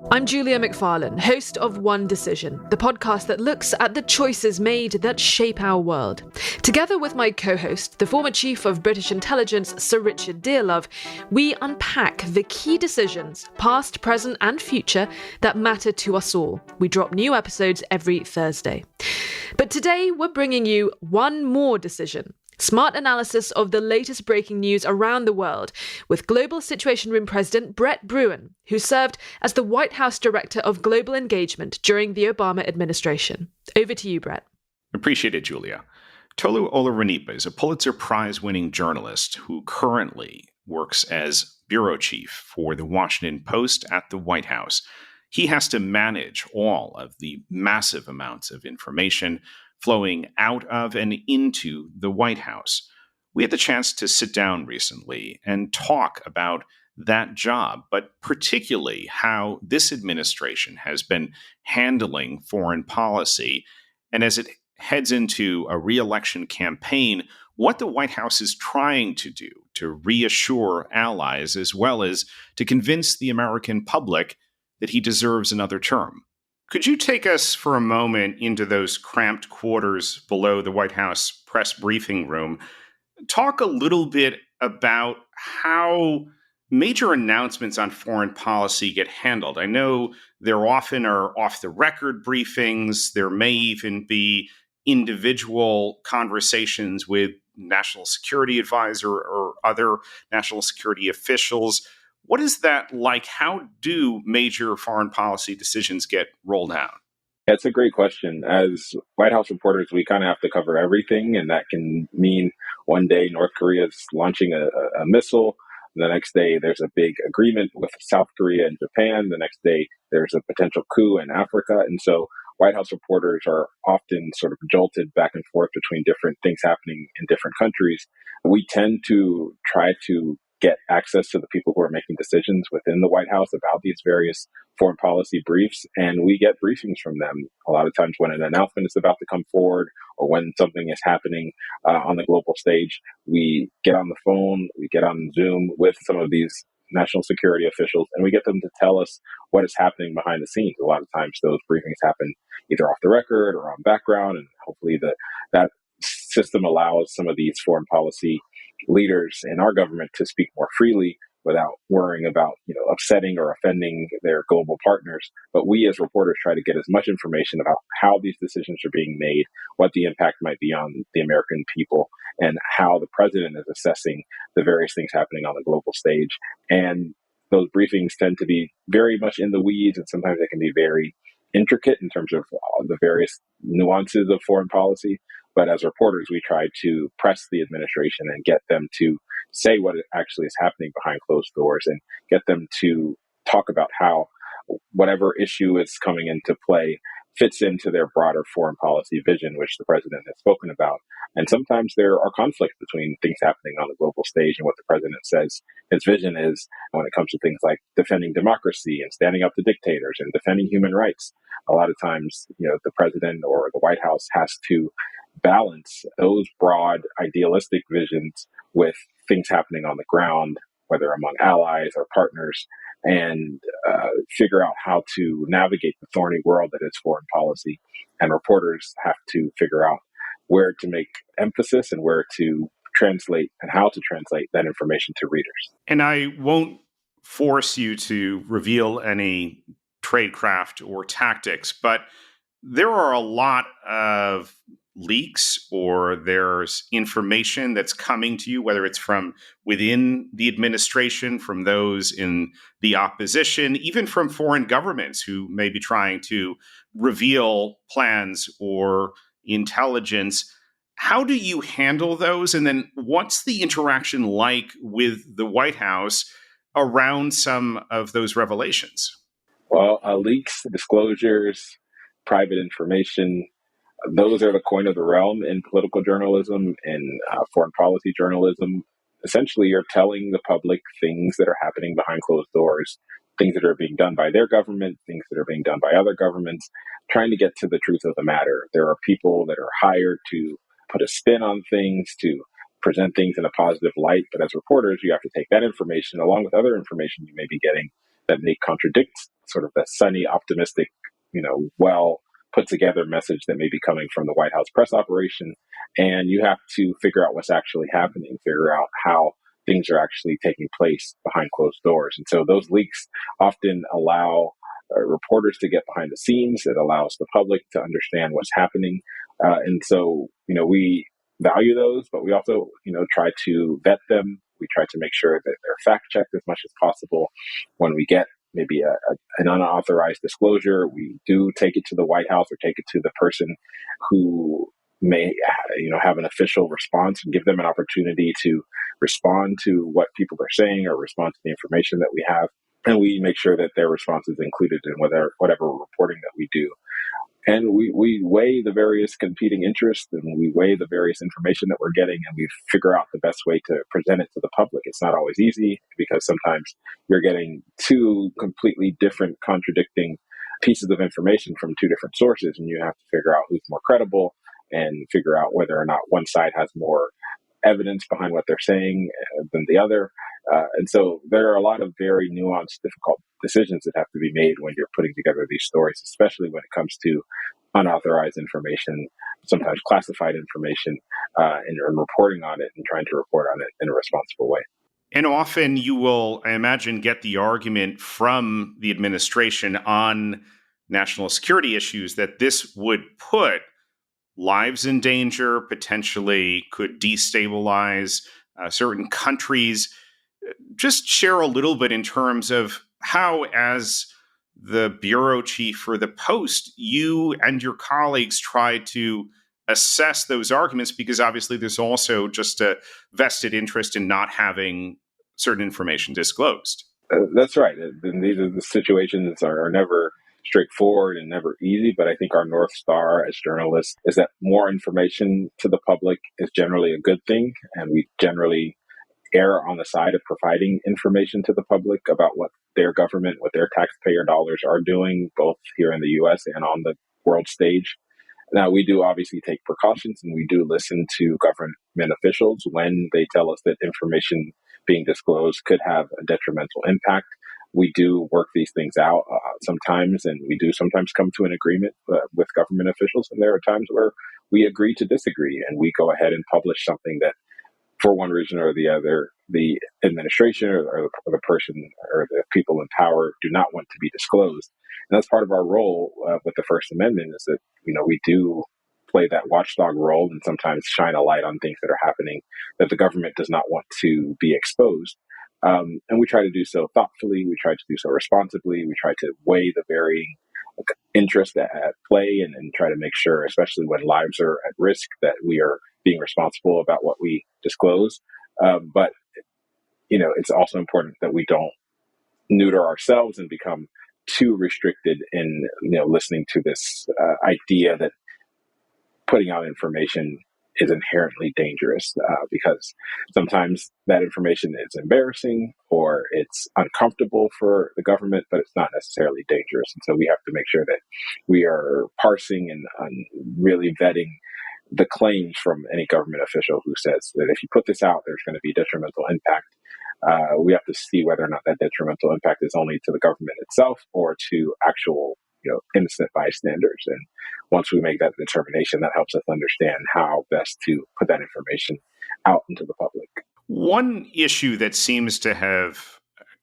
I'm Julia McFarlane, host of One Decision, the podcast that looks at the choices made that shape our world. Together with my co-host, the former chief of British intelligence, Sir Richard Dearlove, we unpack the key decisions, past, present and future, that matter to us all. We drop new episodes every Thursday. But today we're bringing you one more decision. Smart analysis of the latest breaking news around the world with Global Situation Room President Brett Bruen, who served as the White House Director of Global Engagement during the Obama administration. Over to you, Brett. Appreciate it, Julia. Toluse Olorunnipa is a Pulitzer Prize-winning journalist who currently works as bureau chief for the Washington Post at the White House. He has to manage all of the massive amounts of information flowing out of and into the White House. We had the chance to sit down recently and talk about that job, but particularly how this administration has been handling foreign policy. And as it heads into a re-election campaign, what the White House is trying to do to reassure allies as well as to convince the American public that he deserves another term. Could you take us for a moment into those cramped quarters below the White House press briefing room? Talk a little bit about how major announcements on foreign policy get handled. I know there often are off-the-record briefings. There may even be individual conversations with national security advisor or other national security officials. What is that like? How do major foreign policy decisions get rolled out? That's a great question. As White House reporters, we kind of have to cover everything, and that can mean one day North Korea is launching a missile. The next day, there's a big agreement with South Korea and Japan. The next day, there's a potential coup in Africa. And so White House reporters are often sort of jolted back and forth between different things happening in different countries. We tend to try to get access to the people who are making decisions within the White House about these various foreign policy briefs, and we get briefings from them. A lot of times when an announcement is about to come forward or when something is happening on the global stage, we get on the phone, we get on Zoom with some of these national security officials, and we get them to tell us what is happening behind the scenes. A lot of times those briefings happen either off the record or on background, and hopefully that system allows some of these foreign policy leaders in our government to speak more freely without worrying about, upsetting or offending their global partners. But we as reporters try to get as much information about how these decisions are being made, what the impact might be on the American people, and how the president is assessing the various things happening on the global stage. And those briefings tend to be very much in the weeds, and sometimes they can be very intricate in terms of the various nuances of foreign policy. But as reporters, we try to press the administration and get them to say what actually is happening behind closed doors and get them to talk about how whatever issue is coming into play fits into their broader foreign policy vision, which the president has spoken about. And sometimes there are conflicts between things happening on the global stage and what the president says his vision is when it comes to things like defending democracy and standing up to dictators and defending human rights. A lot of times, the president or the White House has to balance those broad idealistic visions with things happening on the ground, whether among allies or partners, and figure out how to navigate the thorny world that is foreign policy. And reporters have to figure out where to make emphasis and where to translate and how to translate that information to readers. And I won't force you to reveal any tradecraft or tactics, but there are a lot of leaks or there's information that's coming to you, whether it's from within the administration, from those in the opposition, even from foreign governments who may be trying to reveal plans or intelligence. How do you handle those? And then what's the interaction like with the White House around some of those revelations? Well, leaks, disclosures, private information, those are the coin of the realm in political journalism and foreign policy journalism. Essentially, you're telling the public things that are happening behind closed doors, things that are being done by their government, things that are being done by other governments, trying to get to the truth of the matter. There are people that are hired to put a spin on things, to present things in a positive light. But as reporters, you have to take that information along with other information you may be getting that may contradict sort of the sunny, optimistic, well put together message that may be coming from the White House press operation. And you have to figure out what's actually happening, figure out how things are actually taking place behind closed doors. And so those leaks often allow reporters to get behind the scenes. It allows the public to understand what's happening. And so, we value those, but we also, try to vet them. We try to make sure that they're fact checked as much as possible. When we get maybe an unauthorized disclosure, we do take it to the White House or take it to the person who may, have an official response and give them an opportunity to respond to what people are saying or respond to the information that we have. And we make sure that their response is included in whatever reporting that we do. And we weigh the various competing interests, and we weigh the various information that we're getting, and we figure out the best way to present it to the public. It's not always easy because sometimes you're getting two completely different contradicting pieces of information from two different sources, and you have to figure out who's more credible and figure out whether or not one side has more evidence behind what they're saying than the other. And so there are a lot of very nuanced, difficult decisions that have to be made when you're putting together these stories, especially when it comes to unauthorized information, sometimes classified information, and reporting on it and trying to report on it in a responsible way. And often you will, I imagine, get the argument from the administration on national security issues that this would put lives in danger, potentially could destabilize certain countries. Just share a little bit in terms of how, as the bureau chief for the Post, you and your colleagues try to assess those arguments, because obviously there's also just a vested interest in not having certain information disclosed. That's right. And these are the situations are never straightforward and never easy, but I think our North Star as journalists is that more information to the public is generally a good thing, and we generally err on the side of providing information to the public about what their government, what their taxpayer dollars are doing, both here in the U.S. and on the world stage. Now, we do obviously take precautions, and we do listen to government officials when they tell us that information being disclosed could have a detrimental impact. We do work these things out sometimes, and we do sometimes come to an agreement with government officials. And there are times where we agree to disagree, and we go ahead and publish something that, for one reason or the other, the administration or the person or the people in power do not want to be disclosed. And that's part of our role with the First Amendment, is that, we do play that watchdog role and sometimes shine a light on things that are happening that the government does not want to be exposed. And we try to do so thoughtfully. We try to do so responsibly. We try to weigh the varying interests at play and try to make sure, especially when lives are at risk, that we are being responsible about what we disclose. But, it's also important that we don't neuter ourselves and become too restricted in, listening to this idea that putting out information is inherently dangerous, because sometimes that information is embarrassing or it's uncomfortable for the government, but it's not necessarily dangerous. And so we have to make sure that we are parsing and really vetting the claims from any government official who says that if you put this out, there's going to be detrimental impact. We have to see whether or not that detrimental impact is only to the government itself or to actual, innocent bystanders. And once we make that determination, that helps us understand how best to put that information out into the public. One issue that seems to have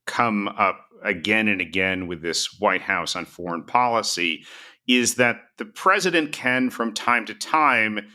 come up again and again with this White House on foreign policy is that the president can, from time to time,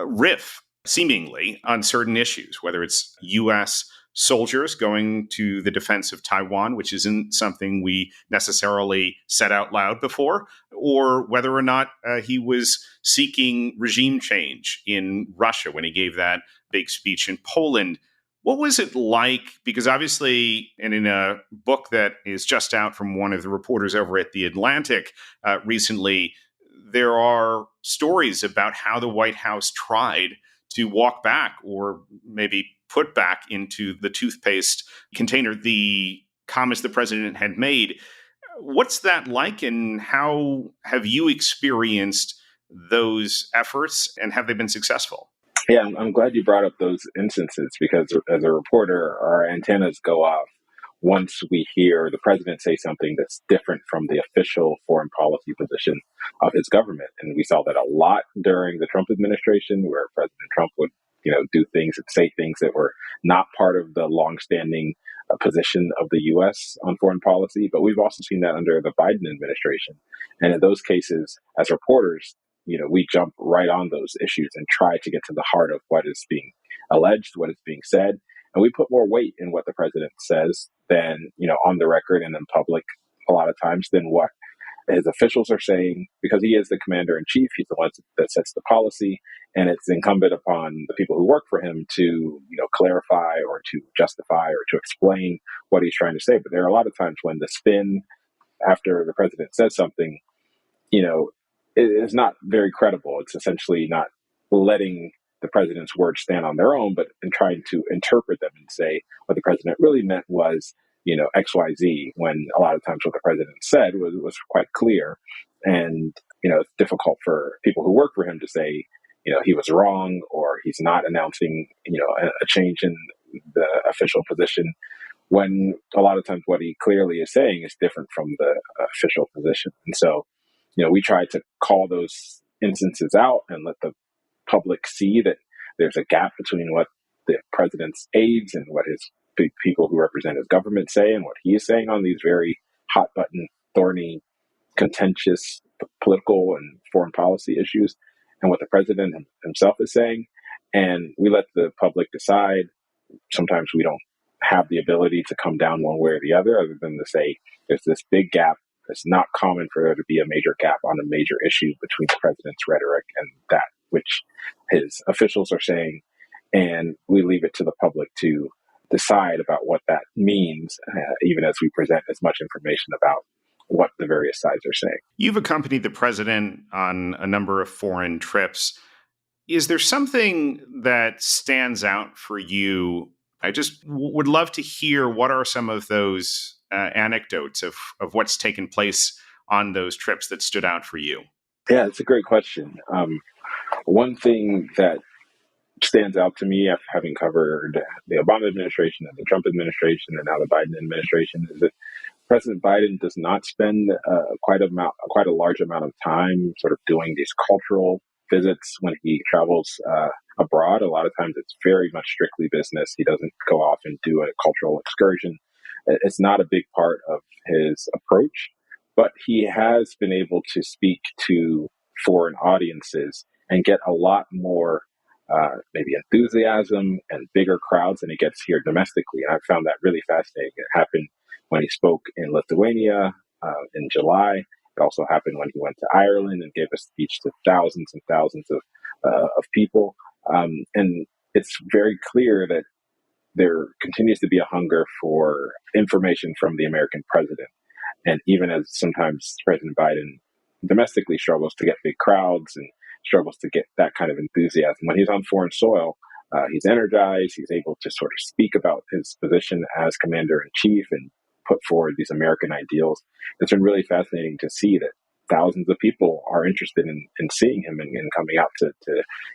riff seemingly on certain issues, whether it's U.S. soldiers going to the defense of Taiwan, which isn't something we necessarily said out loud before, or whether or not he was seeking regime change in Russia when he gave that big speech in Poland. What was it like? Because obviously, and in a book that is just out from one of the reporters over at The Atlantic recently, there are stories about how the White House tried to walk back or maybe put back into the toothpaste container the comments the president had made. What's that like, and how have you experienced those efforts, and have they been successful? Yeah, I'm glad you brought up those instances, because as a reporter, our antennas go off once we hear the president say something that's different from the official foreign policy position of his government. And we saw that a lot during the Trump administration, where President Trump would, do things and say things that were not part of the longstanding position of the U.S. on foreign policy. But we've also seen that under the Biden administration. And in those cases, as reporters, we jump right on those issues and try to get to the heart of what is being alleged, what is being said. And we put more weight in what the president says than, on the record and in public a lot of times than what his officials are saying, because he is the commander in chief. He's the one that sets the policy. And it's incumbent upon the people who work for him to, clarify or to justify or to explain what he's trying to say. But there are a lot of times when the spin after the president says something, it is not very credible. It's essentially not letting the president's words stand on their own, but in trying to interpret them and say what the president really meant was, X, Y, Z, when a lot of times what the president said was quite clear. And, it's difficult for people who work for him to say, he was wrong or he's not announcing, a change in the official position, when a lot of times what he clearly is saying is different from the official position. And so, we try to call those instances out and let the public see that there's a gap between what the president's aides and what his people who represent his government say and what he is saying on these very hot button, thorny, contentious political and foreign policy issues and what the president himself is saying. And we let the public decide. Sometimes we don't have the ability to come down one way or the other than to say there's this big gap. It's not common for there to be a major gap on a major issue between the president's rhetoric and that which his officials are saying. And we leave it to the public to decide about what that means, even as we present as much information about what the various sides are saying. You've accompanied the president on a number of foreign trips. Is there something that stands out for you? I just would love to hear what are some of those anecdotes of what's taken place on those trips that stood out for you. Yeah, it's a great question. One thing that stands out to me after having covered the Obama administration and the Trump administration and now the Biden administration is that President Biden does not spend quite a large amount of time sort of doing these cultural visits when he travels abroad. A lot of times it's very much strictly business. He doesn't go off and do a cultural excursion. It's not a big part of his approach, but he has been able to speak to foreign audiences and get a lot more maybe enthusiasm and bigger crowds than he gets here domestically. And I found that really fascinating. It happened when he spoke in Lithuania in July. It also happened when he went to Ireland and gave a speech to thousands and thousands of people. And it's very clear that there continues to be a hunger for information from the American president. And even as sometimes President Biden domestically struggles to get big crowds and struggles to get that kind of enthusiasm, when he's on foreign soil, he's energized. He's able to sort of speak about his position as commander-in-chief and put forward these American ideals. It's been really fascinating to see that thousands of people are interested in seeing him and coming out to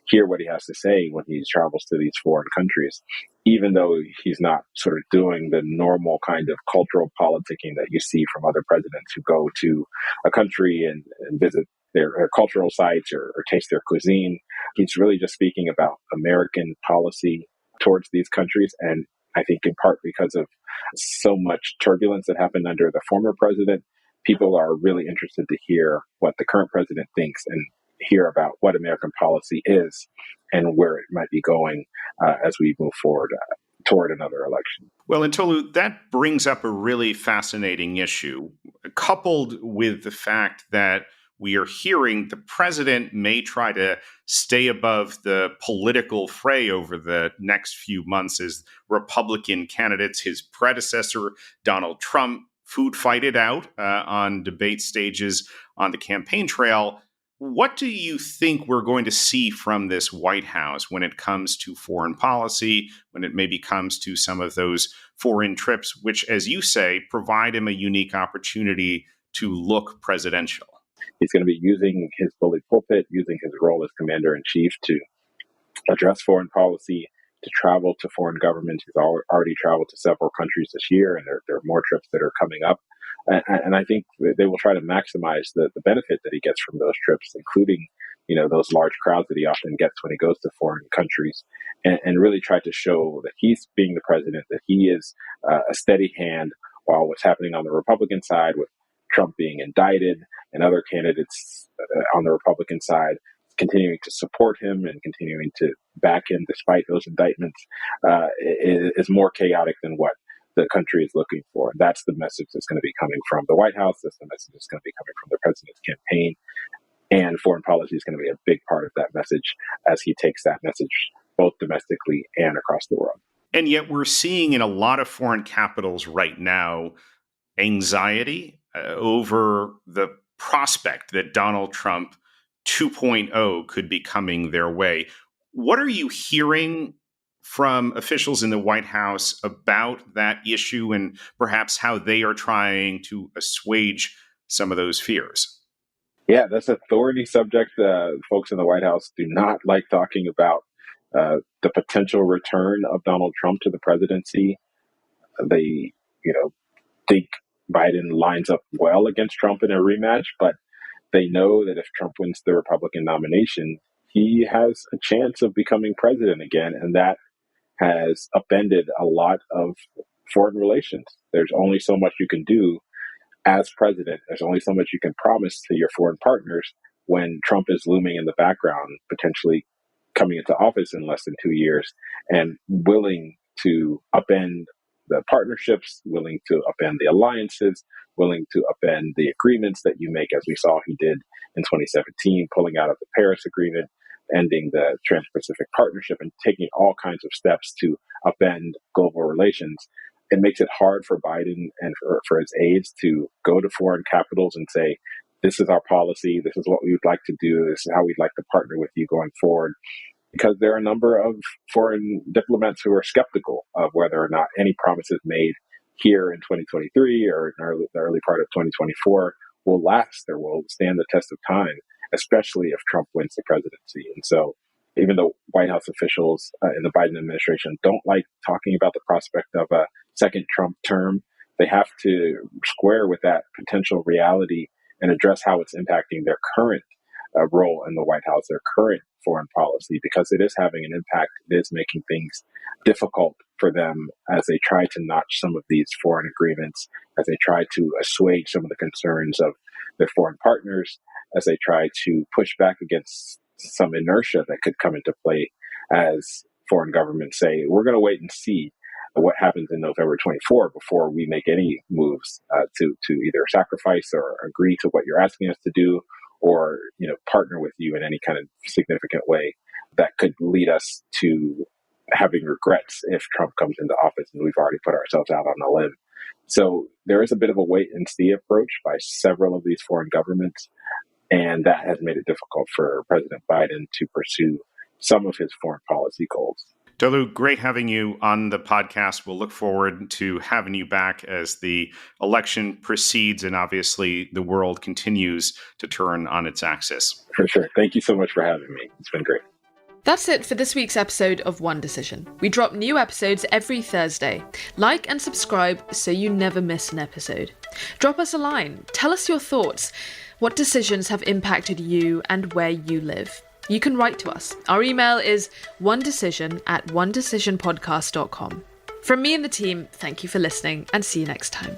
hear what he has to say when he travels to these foreign countries, even though he's not sort of doing the normal kind of cultural politicking that you see from other presidents who go to a country and visit their cultural sites or taste their cuisine. He's really just speaking about American policy towards these countries. And I think in part because of so much turbulence that happened under the former president, people are really interested to hear what the current president thinks and hear about what American policy is and where it might be going as we move forward toward another election. Well, and Tolu, that brings up a really fascinating issue, coupled with the fact that we are hearing the president may try to stay above the political fray over the next few months as Republican candidates. His predecessor, Donald Trump, food fighted out on debate stages on the campaign trail. What do you think we're going to see from this White House when it comes to foreign policy, when it maybe comes to some of those foreign trips, which, as you say, provide him a unique opportunity to look presidential? He's going to be using his bully pulpit, using his role as commander-in-chief to address foreign policy, to travel to foreign governments. He's already traveled to several countries this year, and there are more trips that are coming up. And I think they will try to maximize the benefit that he gets from those trips, including, those large crowds that he often gets when he goes to foreign countries, and really try to show that he's being the president, that he is a steady hand, while what's happening on the Republican side with Trump being indicted and other candidates on the Republican side continuing to support him and continuing to back him despite those indictments is more chaotic than what the country is looking for. That's the message that's going to be coming from the White House. That's the message that's going to be coming from the president's campaign. And foreign policy is going to be a big part of that message as he takes that message both domestically and across the world. And yet we're seeing in a lot of foreign capitals right now anxiety over the prospect that Donald Trump 2.0 could be coming their way. What are you hearing from officials in the White House about that issue and perhaps how they are trying to assuage some of those fears? Yeah, that's a thorny subject. Folks in the White House do not like talking about the potential return of Donald Trump to the presidency. They, think Biden lines up well against Trump in a rematch, but they know that if Trump wins the Republican nomination, he has a chance of becoming president again, and that has upended a lot of foreign relations. There's only so much you can do as president. There's only so much you can promise to your foreign partners when Trump is looming in the background, potentially coming into office in less than 2 years, and willing to upend the partnerships, willing to upend the alliances, willing to upend the agreements that you make, as we saw he did in 2017, pulling out of the Paris Agreement, ending the Trans-Pacific Partnership, and taking all kinds of steps to upend global relations. It makes it hard for Biden and for his aides to go to foreign capitals and say, this is our policy, this is what we would like to do, this is how we'd like to partner with you going forward. Because there are a number of foreign diplomats who are skeptical of whether or not any promises made here in 2023 or in the early part of 2024 will last or will stand the test of time, especially if Trump wins the presidency. And so even though White House officials in the Biden administration don't like talking about the prospect of a second Trump term, they have to square with that potential reality and address how it's impacting their current role in the White House, their current foreign policy, because it is having an impact. It is making things difficult for them as they try to notch some of these foreign agreements, as they try to assuage some of the concerns of their foreign partners, as they try to push back against some inertia that could come into play as foreign governments say, we're going to wait and see what happens in November 24 before we make any moves to either sacrifice or agree to what you're asking us to do, or partner with you in any kind of significant way that could lead us to having regrets if Trump comes into office and we've already put ourselves out on a limb. So there is a bit of a wait and see approach by several of these foreign governments, and that has made it difficult for President Biden to pursue some of his foreign policy goals. Tolu, great having you on the podcast. We'll look forward to having you back as the election proceeds and obviously the world continues to turn on its axis. For sure. Thank you so much for having me. It's been great. That's it for this week's episode of One Decision. We drop new episodes every Thursday. Like and subscribe so you never miss an episode. Drop us a line. Tell us your thoughts. What decisions have impacted you and where you live? You can write to us. Our email is onedecision@onedecisionpodcast.com. From me and the team, thank you for listening and see you next time.